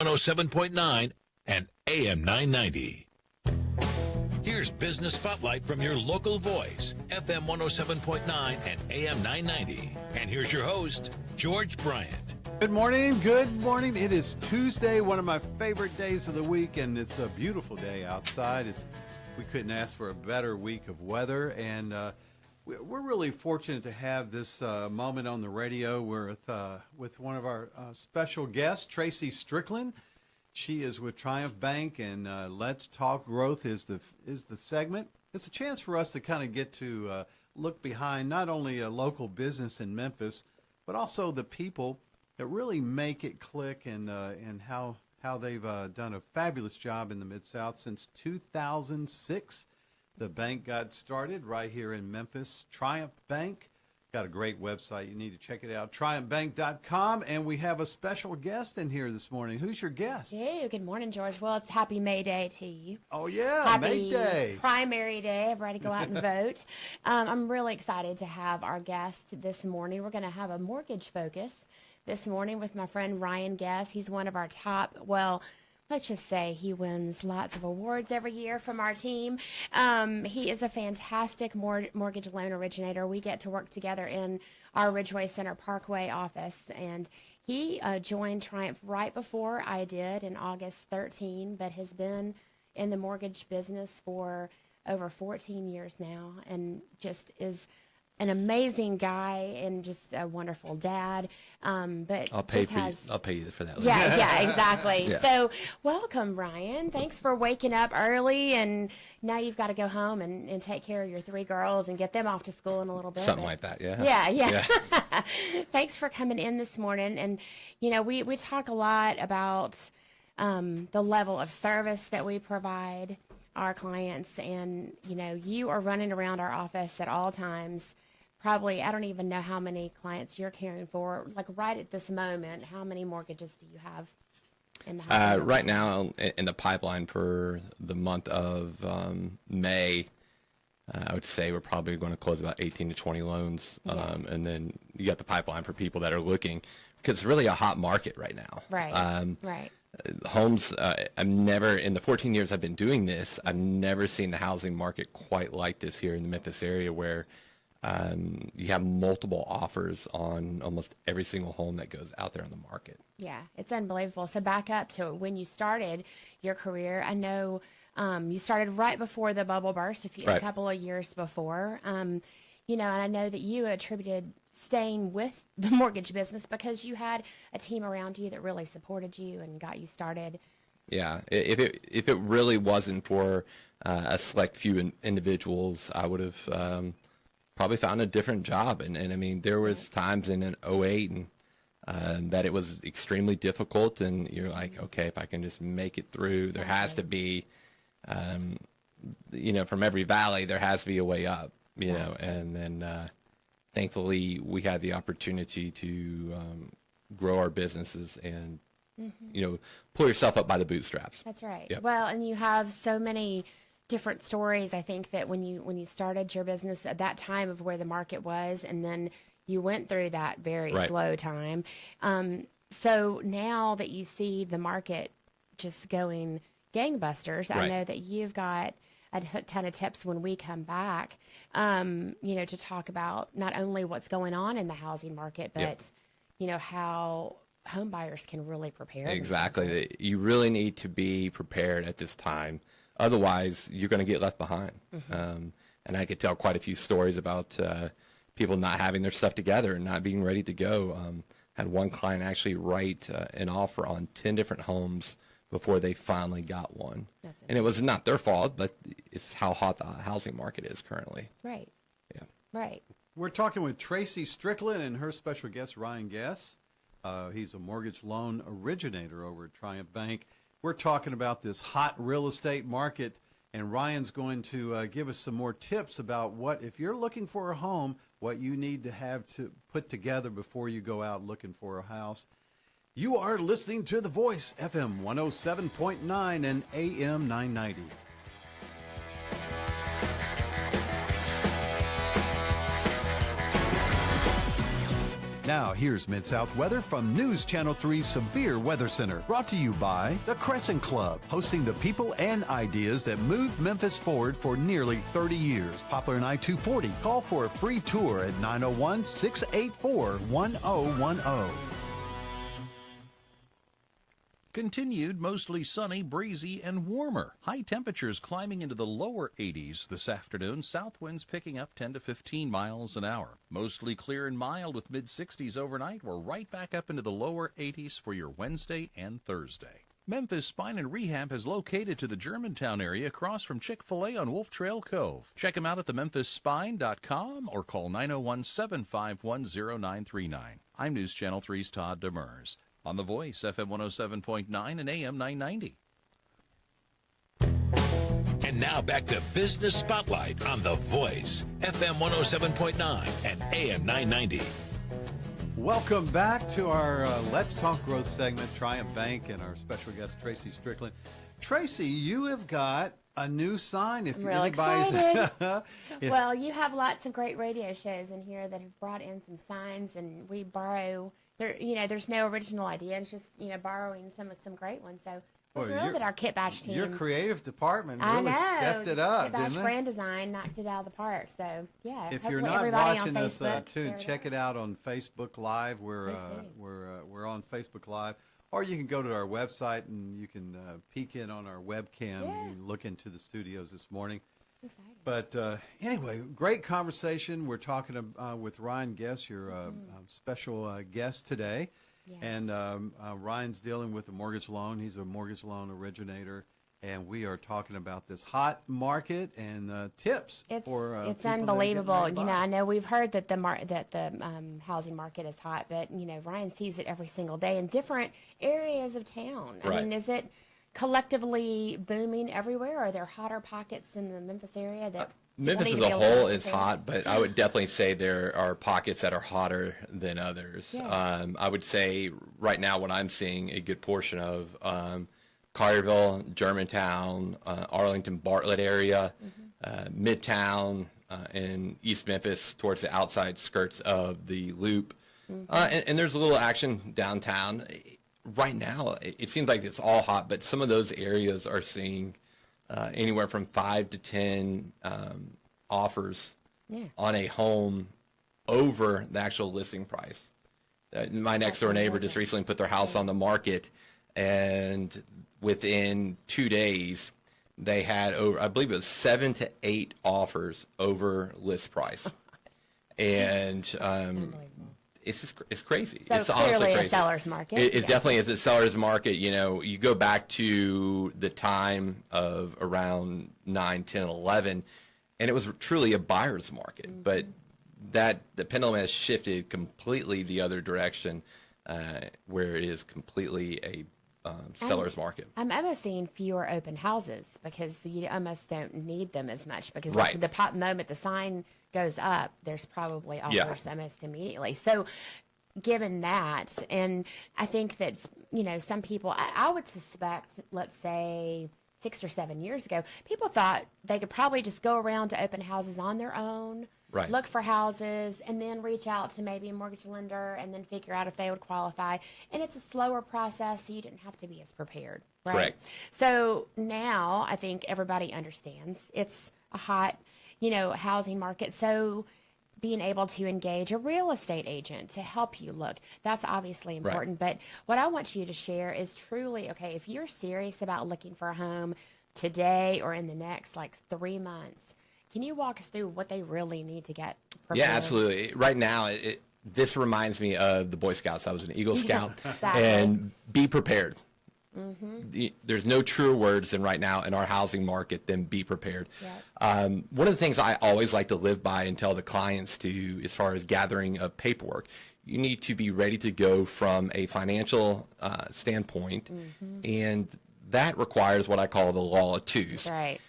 107.9 and AM990. Here's Business Spotlight from your local voice, FM 107.9 and AM990. And here's your host, George Bryant. Good morning. Good morning. It is Tuesday, one of my favorite days of the week, and it's a beautiful day outside. We couldn't ask for a better week of weather, and we're really fortunate to have this moment on the radio with one of our special guests, Tracy Strickland. She is with Triumph Bank, and Let's Talk Growth is the segment. It's a chance for us to kind of get to look behind not only a local business in Memphis, but also the people that really make it click, and how they've done a fabulous job in the Mid-South since 2006. The bank got started right here in Memphis. Triumph Bank. Got a great website. You need to check it out, triumphbank.com. And we have a special guest in here this morning. Who's your guest? Hey, good morning, George. Well, it's Happy May Day to you. Oh, yeah, Happy May Day. Primary Day. Everybody go out and vote. I'm really excited to have our guest this morning. We're going to have a mortgage focus this morning with my friend Ryan Guess. He's one of our top, let's just say he wins lots of awards every year from our team. He is a fantastic mortgage loan originator. We get to work together in our Ridgeway Center Parkway office, and he joined Triumph right before I did in August 13, but has been in the mortgage business for over 14 years now, and just is an amazing guy and just a wonderful dad. But I'll pay you for that. Yeah, exactly. Yeah. So welcome, Ryan. Thanks for waking up early, and now you've got to go home and take care of your 3 girls and get them off to school in a little bit. Something like that, yeah. Yeah. Thanks for coming in this morning. And, we talk a lot about the level of service that we provide our clients. And, you are running around our office at all times. Probably, I don't even know how many clients you're caring for. Like right at this moment, how many mortgages do you have in the house? Right now, in the pipeline for the month of May, I would say we're probably going to close about 18 to 20 loans. Yeah. And then you got the pipeline for people that are looking, because it's really a hot market right now. Right, right. Homes, I've never, in the 14 years I've been doing this, I've never seen the housing market quite like this here in the Memphis area, where you have multiple offers on almost every single home that goes out there on the market. Yeah, it's unbelievable. So back up to when you started your career. I know you started right before the bubble burst, a couple of years before. And I know that you attributed staying with the mortgage business because you had a team around you that really supported you and got you started. Yeah, if it really wasn't for a select few individuals, I would have probably found a different job. And I mean, there was times in 08 and that it was extremely difficult, and you're like, okay, if I can just make it through, there has to be, from every valley, there has to be a way up, and then thankfully we had the opportunity to grow our businesses and, pull yourself up by the bootstraps. That's right. Yep. Well, and you have so many different stories. I think that when you started your business at that time of where the market was, and then you went through that very slow time. So now that you see the market just going gangbusters, I know that you've got a ton of tips when we come back, to talk about not only what's going on in the housing market, but, how home buyers can really prepare. Exactly. You really need to be prepared at this time. Otherwise, you're going to get left behind. Mm-hmm. And I could tell quite a few stories about people not having their stuff together and not being ready to go. Had one client actually write an offer on 10 different homes before they finally got one. And it was not their fault, but it's how hot the housing market is currently. Right. Yeah. Right. We're talking with Tracy Strickland and her special guest, Ryan Guess. He's a mortgage loan originator over at Triumph Bank. We're talking about this hot real estate market, and Ryan's going to give us some more tips about if you're looking for a home, what you need to have to put together before you go out looking for a house. You are listening to The Voice, FM 107.9 and AM 990. Now, here's Mid-South weather from News Channel 3's Severe Weather Center. Brought to you by the Crescent Club, hosting the people and ideas that moved Memphis forward for nearly 30 years. Poplar and I-240. Call for a free tour at 901-684-1010. Continued mostly sunny, breezy, and warmer. High temperatures climbing into the lower 80s this afternoon. South winds picking up 10 to 15 miles an hour. Mostly clear and mild with mid-60s overnight. We're right back up into the lower 80s for your Wednesday and Thursday. Memphis Spine and Rehab has located to the Germantown area across from Chick-fil-A on Wolf Trail Cove. Check them out at thememphisspine.com or call 901-751-0939. I'm News Channel 3's Todd Demers. On The Voice, FM 107.9 and AM 990. And now back to Business Spotlight on The Voice, FM 107.9 and AM 990. Welcome back to our Let's Talk Growth segment, Triumph Bank, and our special guest, Tracy Strickland. Tracy, you have got a new sign. If Real anybody's excited. Well, you have lots of great radio shows in here that have brought in some signs, and we borrow. There's no original idea. It's just, borrowing some great ones. So we're thrilled that our Kit Batch team. Your creative department really stepped it up, Kit Batch didn't they? brand design knocked it out of the park. So, yeah. If you're not watching us, too, check it out on Facebook Live. We're on Facebook Live. Or you can go to our website and you can peek in on our webcam and look into the studios this morning. Exciting. But anyway, great conversation. We're talking with Ryan Guess, your special guest today. Yes. And Ryan's dealing with a mortgage loan. He's a mortgage loan originator. And we are talking about this hot market and tips for it's unbelievable. I know we've heard that the housing market is hot, but Ryan sees it every single day in different areas of town. Right. I mean, is it collectively booming everywhere? Are there hotter pockets in the Memphis area that Memphis as a whole is hot, but I would definitely say there are pockets that are hotter than others. Yeah. I would say right now what I'm seeing a good portion of Collierville, Germantown, Arlington, Bartlett area, Midtown, and East Memphis towards the outside skirts of the Loop. And there's a little action downtown. Right now, it seems like it's all hot, but some of those areas are seeing anywhere from 5 to 10 offers on a home over the actual listing price. My next-door neighbor just recently put their house on the market, and within 2 days, they had over, I believe it was 7 to 8 offers over list price. And it's crazy. So it's clearly honestly crazy. A seller's market. It definitely is a seller's market. You go back to the time of around 9, 10, 11, and it was truly a buyer's market. But the pendulum has shifted completely the other direction, where it is completely a seller's market. I'm almost seeing fewer open houses because you almost don't need them as much because the moment the sign goes up, there's probably offers almost immediately. So given that, and I think that, some people, I would suspect, let's say 6 or 7 years ago, people thought they could probably just go around to open houses on their own, look for houses, and then reach out to maybe a mortgage lender and then figure out if they would qualify. And it's a slower process, so you didn't have to be as prepared, right? Correct. So now I think everybody understands it's a hot, housing market. So being able to engage a real estate agent to help you look, that's obviously important. Right. But what I want you to share is truly, okay, if you're serious about looking for a home today or in the next 3 months, can you walk us through what they really need to get prepared? Yeah, absolutely. Right now, this reminds me of the Boy Scouts. I was an Eagle Scout. Exactly. And be prepared. There's no truer words than right now in our housing market than be prepared. Yep. One of the things I always like to live by and tell the clients to, as far as gathering of paperwork, you need to be ready to go from a financial standpoint, and that requires what I call the law of twos. Right.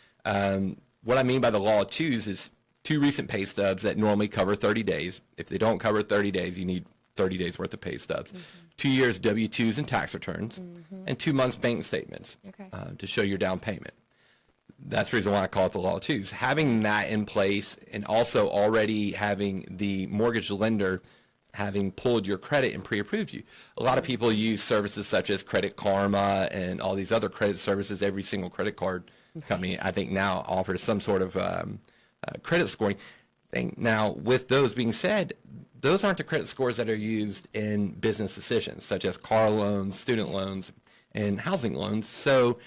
What I mean by the law of twos is 2 recent pay stubs that normally cover 30 days. If they don't cover 30 days, you need 30 days worth of pay stubs. 2 years W-2s and tax returns, and 2 months bank statements to show your down payment. That's the reason why I call it the law of twos. Having that in place, and also already having the mortgage lender having pulled your credit and pre-approved you. A lot of people use services such as Credit Karma and all these other credit services. Every single credit card company, I think, now offers some sort of credit scoring thing. Now, with those being said, those aren't the credit scores that are used in business decisions, such as car loans, student loans, and housing loans. So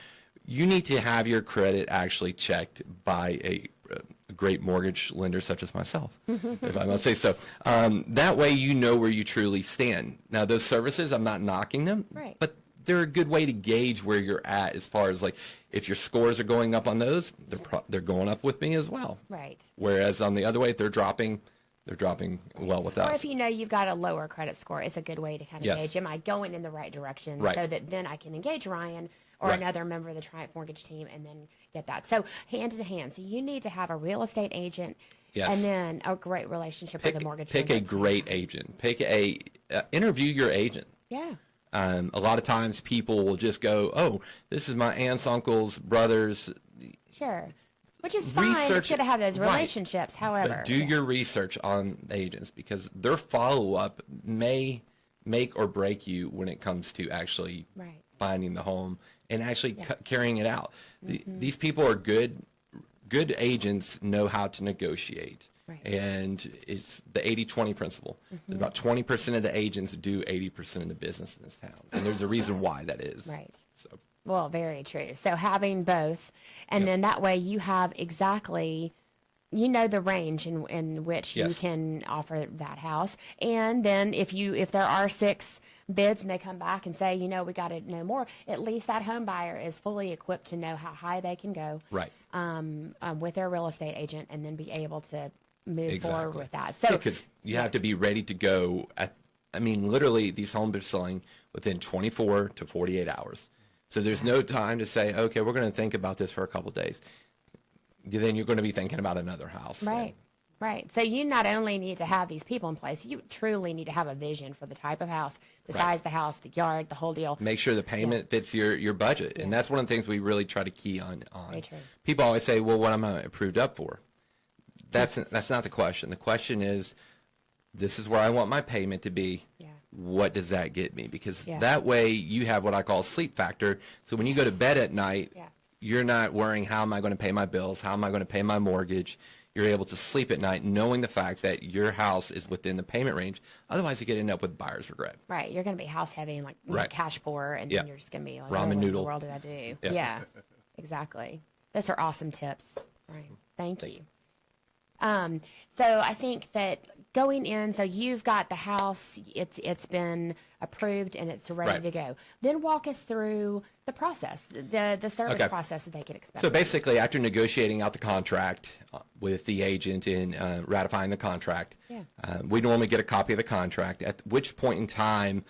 you need to have your credit actually checked by a great mortgage lender such as myself, if I must say so. That way you know where you truly stand. Now, those services, I'm not knocking them, right, but they're a good way to gauge where you're at as far as, like, if your scores are going up on those, they're going up with me as well. Right. Whereas on the other way, if they're dropping well with us. Or if you know you've got a lower credit score, it's a good way to kind of gauge, am I going in the right direction, so that then I can engage Ryan or another member of the Triumph Mortgage team and then get that. So hand in hand. So you need to have a real estate agent and then a great relationship with a mortgage Pick a great agent. Interview your agent. Yeah. A lot of times people will just go, oh, this is my aunts, uncles, brothers. Sure. Which is fine. It's good to have those relationships. However, but do your research on agents, because their follow-up may make or break you when it comes to actually finding the home and actually carrying it out. These people are good. Good agents know how to negotiate. Right. And it's the 80-20 principle. About 20% of the agents do 80% of the business in this town. And there's a reason why that is. Right. So. Well, very true. So having both, and then that way you have exactly, the range in which you can offer that house. And then if there are 6 bids and they come back and say, we got to know more, at least that home buyer is fully equipped to know how high they can go with their real estate agent, and then be able to move forward with that. So because you have to be ready to go literally these homes are selling within 24 to 48 hours. So there's no time to say, okay, we're going to think about this for a couple of days. Then you're going to be thinking about another house. Right. Right. So you not only need to have these people in place, you truly need to have a vision for the type of house, the size of the house, the yard, the whole deal. Make sure the payment fits your budget. And that's one of the things we really try to key on. People always say, well, what am I approved up for? That's not the question. The question is, this is where I want my payment to be. Yeah. What does that get me? Because that way you have what I call a sleep factor. So when you go to bed at night, you're not worrying, how am I going to pay my bills? How am I going to pay my mortgage? You're able to sleep at night knowing the fact that your house is within the payment range. Otherwise, you could end up with buyer's regret. Right. You're going to be house heavy and like cash poor, and then you're just going to be like, ramen noodle. What in the world did I do? Yeah, exactly. Those are awesome tips. Right. Thank you. So I think that going in, so you've got the house, it's been approved and it's ready to go. Then walk us through the process, the service process that they can expect. So basically, after negotiating out the contract with the agent and ratifying the contract, we normally get a copy of the contract, at which point in time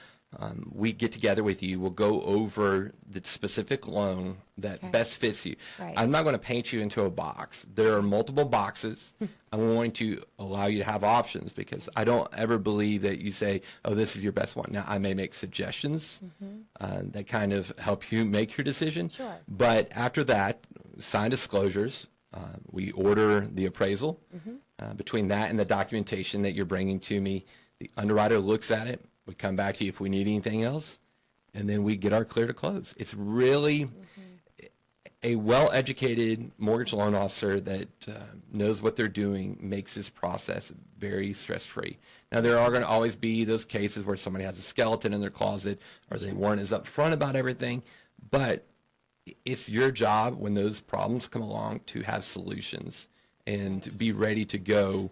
we get together with you. We'll go over the specific loan that best fits you. Right. I'm not going to paint you into a box. There are multiple boxes. I'm going to allow you to have options, because I don't ever believe that you say, oh, this is your best one. Now, I may make suggestions that kind of help you make your decision. Sure. But after that, sign disclosures. We order the appraisal. Between that and the documentation that you're bringing to me, the underwriter looks at it. We come back to you if we need anything else, and then we get our clear to close. It's really a well-educated mortgage loan officer that knows what they're doing, makes this process very stress-free. Now, there are going to always be those cases where somebody has a skeleton in their closet, or they weren't as upfront about everything, but it's your job when those problems come along to have solutions and be ready to go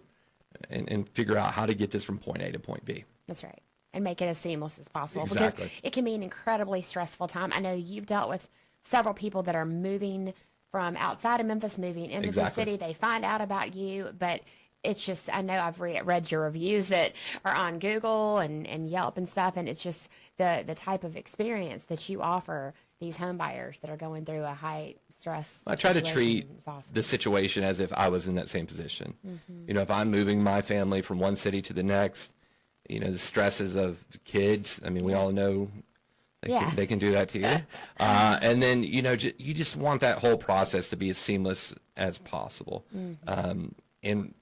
and figure out how to get this from point A to point B. That's right. And make it as seamless as possible. Exactly. Because it can be an incredibly stressful time. I know you've dealt with several people that are moving from outside of Memphis, moving into the city. They find out about you, but it's just, I know I've read your reviews that are on Google and Yelp and stuff, and it's just the type of experience that you offer these home buyers that are going through a high stress situation. I try to treat the situation as if I was in that same position. If I'm moving my family from one city to the next, the stresses of kids. I mean, we all know they can do that to you. And then, you just want that whole process to be as seamless as possible. And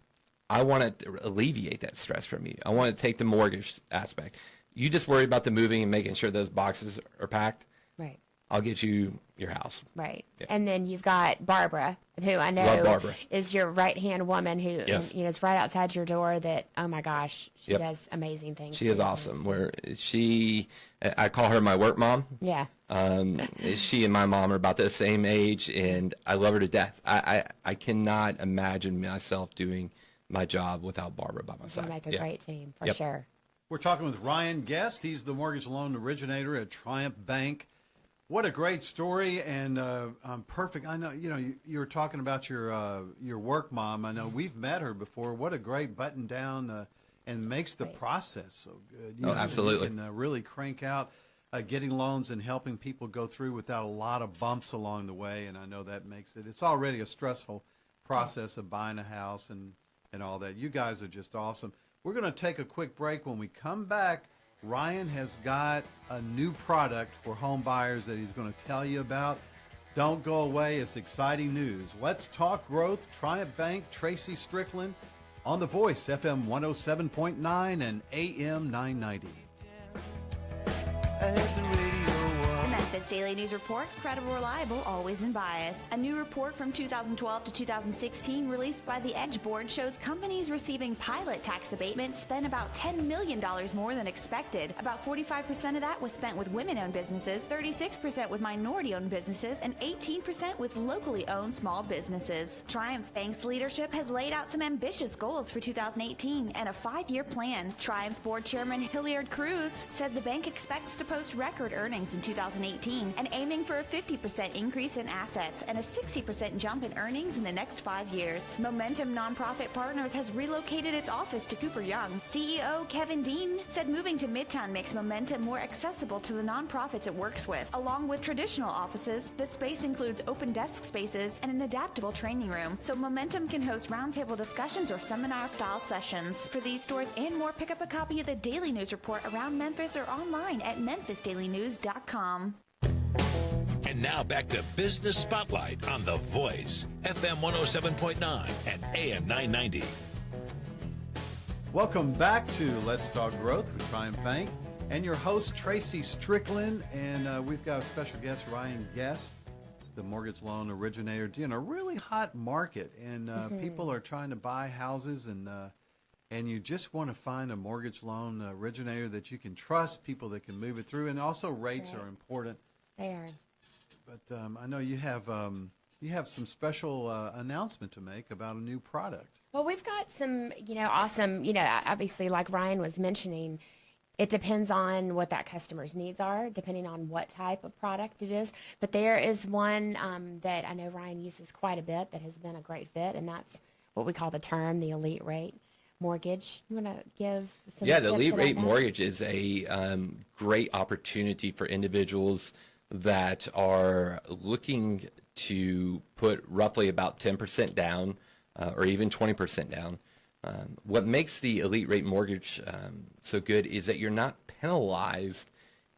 I want to alleviate that stress from you. I want to take the mortgage aspect. You just worry about the moving and making sure those boxes are packed. Right. I'll get you your house. Right. Yeah. And then you've got Barbara, who I Love know Barbara. is your right-hand woman who Yes. is right outside your door that, oh my gosh, she Yep. does amazing things. She is awesome. I call her my work mom. Yeah. She and my mom are about the same age, and I love her to death. I cannot imagine myself doing my job without Barbara by my You side. make a Yeah. great team, for Yep. sure. We're talking with Ryan Guest. He's the mortgage loan originator at Triumph Bank. What a great story, and perfect. I know you were talking about your work mom. I know we've met her before. What a great button down, and makes the Great. process so good. Oh, absolutely. You can really crank out getting loans and helping people go through without a lot of bumps along the way. And I know that makes it. It's already a stressful process of buying a house and all that. You guys are just awesome. We're going to take a quick break. When we come back, Ryan has got a new product for home buyers that he's going to tell you about. Don't go away. It's exciting news. Let's talk growth. Triumph Bank, Tracy Strickland on The Voice, FM 107.9 and AM 990. The Memphis Daily News Report, credible, reliable, always unbiased. A new report from 2012 to 2016 released by the Edge Board shows companies receiving pilot tax abatements spent about $10 million more than expected. About 45% of that was spent with women-owned businesses, 36% with minority-owned businesses, and 18% with locally owned small businesses. Triumph Bank's leadership has laid out some ambitious goals for 2018 and a 5-year plan. Triumph Board Chairman Hilliard Cruz said the bank expects to post record earnings in 2018 and aiming for a 50% increase in assets and a 60% jump in earnings in the next 5 years. Momentum Nonprofit Partners has relocated its office to Cooper Young. CEO Kevin Dean said moving to Midtown makes Momentum more accessible to the nonprofits it works with. Along with traditional offices, the space includes open desk spaces and an adaptable training room, so Momentum can host roundtable discussions or seminar-style sessions. For these stores and more, pick up a copy of the Daily News Report around Memphis or online at memphisdailynews.com. And now back to Business Spotlight on The Voice, FM 107.9 and AM 990. Welcome back to Let's Talk Growth with Triumph Bank and your host, Tracy Strickland. And we've got a special guest, Ryan Guest, the mortgage loan originator, in a really hot market. And people are trying to buy houses, and you just want to find a mortgage loan originator that you can trust, people that can move it through. And also rates are important. They are. But I know you have some special announcement to make about a new product. Well, we've got some, awesome, obviously, like Ryan was mentioning, it depends on what that customer's needs are, depending on what type of product it is. But there is one that I know Ryan uses quite a bit that has been a great fit, and that's what we call the term, the elite rate mortgage. You want to give some Yeah, tips the elite about rate that? mortgage is a great opportunity for individuals that are looking to put roughly about 10% down or even 20% down. What makes the elite rate mortgage so good is that you're not penalized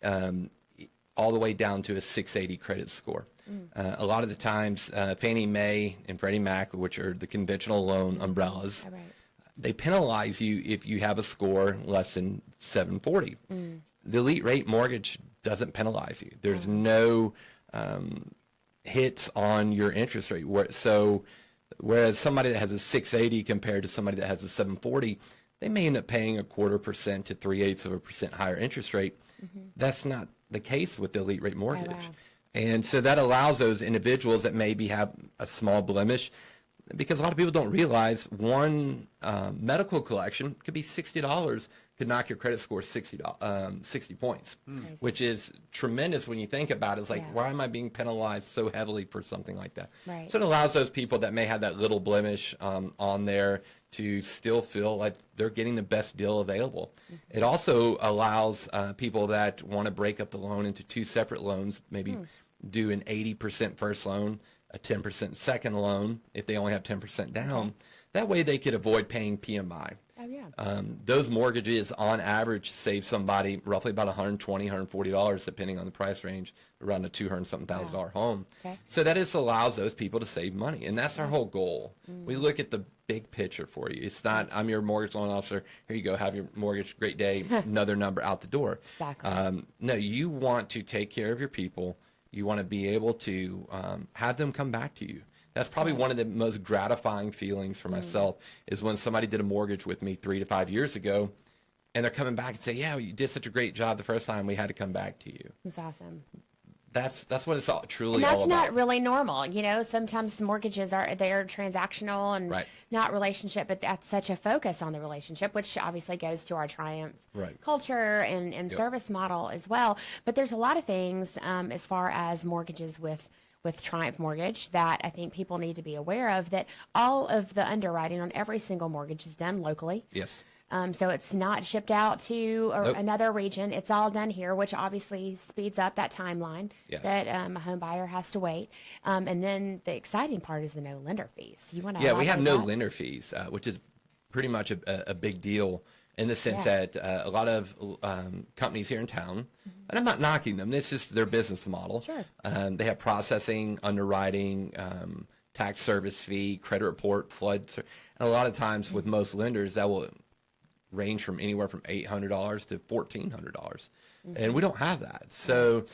all the way down to a 680 credit score. A lot of the times, Fannie Mae and Freddie Mac, which are the conventional loan umbrellas, Right. they penalize you if you have a score less than 740. The elite rate mortgage doesn't penalize you. There's no hits on your interest rate. Whereas somebody that has a 680 compared to somebody that has a 740, they may end up paying 0.25% to 0.3% higher interest rate. That's not the case with the elite rate mortgage. wow. And so that allows those individuals that maybe have a small blemish, because a lot of people don't realize one medical collection could be $60, could knock your credit score 60 points, which is tremendous when you think about it. It's like, Yeah. why am I being penalized so heavily for something like that? Right. So it allows those people that may have that little blemish on there to still feel like they're getting the best deal available. It also allows people that want to break up the loan into two separate loans, maybe do an 80% first loan, a 10% second loan if they only have 10% down. That way they could avoid paying PMI. Oh, Yeah. Those mortgages on average save somebody roughly about $120, $140, depending on the price range, around a $200-something thousand home. Okay. So that just allows those people to save money, and that's our whole goal. Mm. We look at the big picture for you. It's not, I'm your mortgage loan officer, here you go, have your mortgage, great day, another number out the door. Exactly. No, you want to take care of your people. You want to be able to have them come back to you. That's probably one of the most gratifying feelings for myself is when somebody did a mortgage with me 3 to 5 years ago, and they're coming back and say, yeah, you did such a great job the first time, we had to come back to you. That's awesome. That's what it's all, truly and all that's about. not really normal. You know, sometimes mortgages they're transactional and Right. not relationship, but that's such a focus on the relationship, which obviously goes to our Triumph Right. culture and service model as well. But there's a lot of things as far as mortgages with Triumph Mortgage that I think people need to be aware of, that all of the underwriting on every single mortgage is done locally. Yes. So it's not shipped out to Nope. another region. It's all done here, which obviously speeds up that timeline Yes. that a home buyer has to wait. And then the exciting part is the no lender fees. You want to Yeah, we have no that? lender fees, which is pretty much a big deal in the sense Yeah. that a lot of companies here in town, and I'm not knocking them, it's just their business model. Sure. They have processing, underwriting, tax service fee, credit report, flood. And a lot of times with most lenders, that will range from anywhere from $800 to $1,400. And we don't have that. So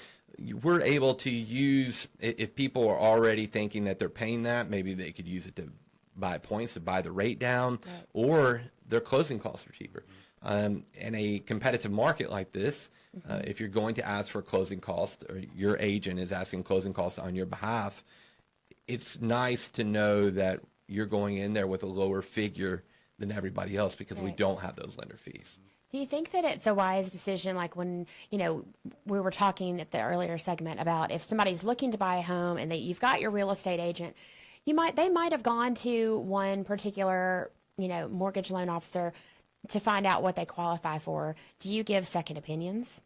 we're able to use, if people are already thinking that they're paying that, maybe they could use it to buy points to buy the rate down, Right. or their closing costs are cheaper. In a competitive market like this, if you're going to ask for closing costs, or your agent is asking closing costs on your behalf, it's nice to know that you're going in there with a lower figure than everybody else, because we Right. don't have those lender fees. Do you think that it's a wise decision, like when, you know, we were talking at the earlier segment about if somebody's looking to buy a home and you've got your real estate agent, they might have gone to one particular, you know, mortgage loan officer to find out what they qualify for. Do you give second opinions?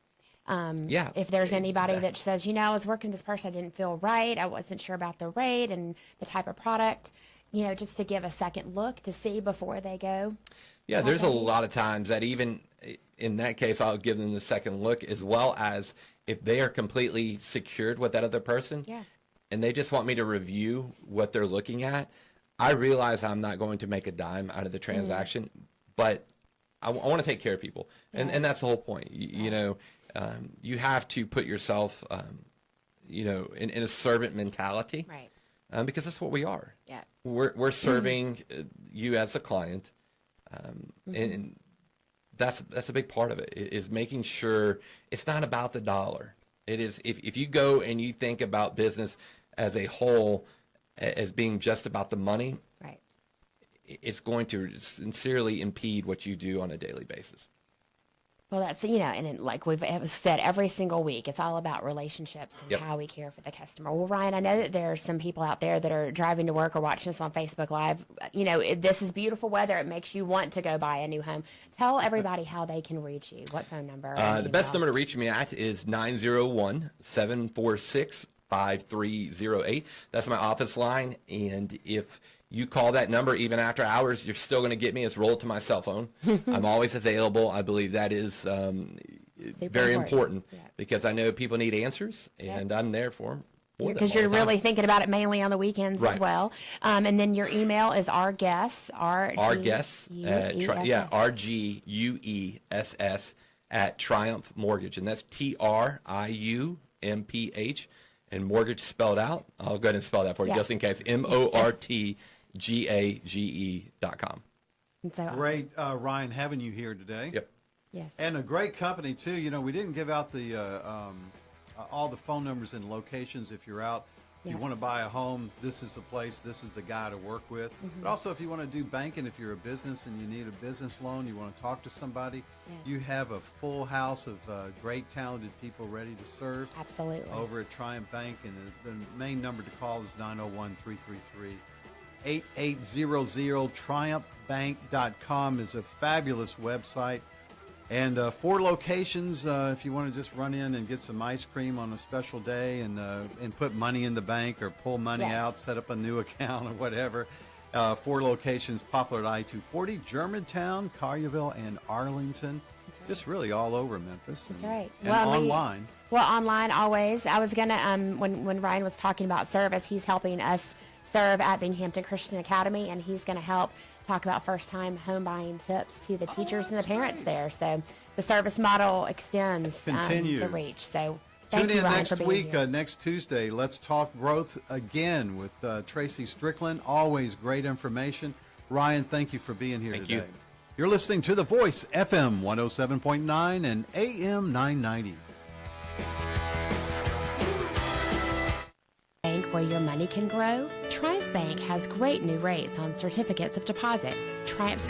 Yeah. If there's anybody that says, you know, I was working with this person, I didn't feel right, I wasn't sure about the rate and the type of product, you know, just to give a second look to see before they go. Yeah, there's a lot of times that even in that case, I'll give them the second look, as well as if they are completely secured with that other person, Yeah. and they just want me to review what they're looking at. I realize I'm not going to make a dime out of the transaction, but I want to take care of people, and that's the whole point. You know, you have to put yourself, you know, in a servant mentality, Right. Because that's what we are. Yeah. We're serving you as a client, and that's a big part of it, is making sure it's not about the dollar. It is, if you go and you think about business as a whole as being just about the money, Right. it's going to sincerely impede what you do on a daily basis. Well, that's, you know, and like we've said every single week, it's all about relationships and Yep. how we care for the customer. Well, Ryan, I know that there are some people out there that are driving to work or watching us on Facebook Live. You know, this is beautiful weather. It makes you want to go buy a new home. Tell everybody how they can reach you. What phone number? The best number to reach me at is 901-746-5308. That's my office line, and if you call that number even after hours, you're still going to get me. It's rolled to my cell phone. I'm always available. I believe that is very important, Yeah. because I know people need answers, and I'm there for them. Because you're really thinking about it mainly on the weekends as Right. well. And then your email is rguess, RGUESS at Triumph Mortgage, and that's TRIUMPH, and mortgage spelled out. I'll go ahead and spell that for you, Yeah. just in case. MORTGAGE.com. And so, Great, Ryan, having you here today. Yep. yes. And a great company, too. You know, we didn't give out the all the phone numbers and locations. If you're out, Yeah. you want to buy a home, this is the place, this is the guy to work with. Mm-hmm. But also, if you want to do banking, if you're a business and you need a business loan, you want to talk to somebody, you have a full house of great, talented people ready to serve. Absolutely. Over at Triumph Bank. And the main number to call is 901-333-8800. TriumphBank.com is a fabulous website. And 4 locations, if you want to just run in and get some ice cream on a special day and put money in the bank or pull money Yes. out, set up a new account or whatever. 4 locations, Poplar at I-240, Germantown, Collierville, and Arlington. Right. Just really all over Memphis. That's right. And online. Online always. I was going to, when Ryan was talking about service, he's helping us serve at Binghamton Christian Academy, and he's going to help talk about first-time home buying tips to the teachers and the parents there. So the service model extends the reach. So thank you, Ryan, for being next week, here. next Tuesday. Let's talk growth again with Tracy Strickland. Always great information. Ryan, thank you for being here Thank today. you. You're listening to The Voice, FM 107.9 and AM 990. Bank where your money can grow. Triumph Bank has great new rates on certificates of deposit. Triumph's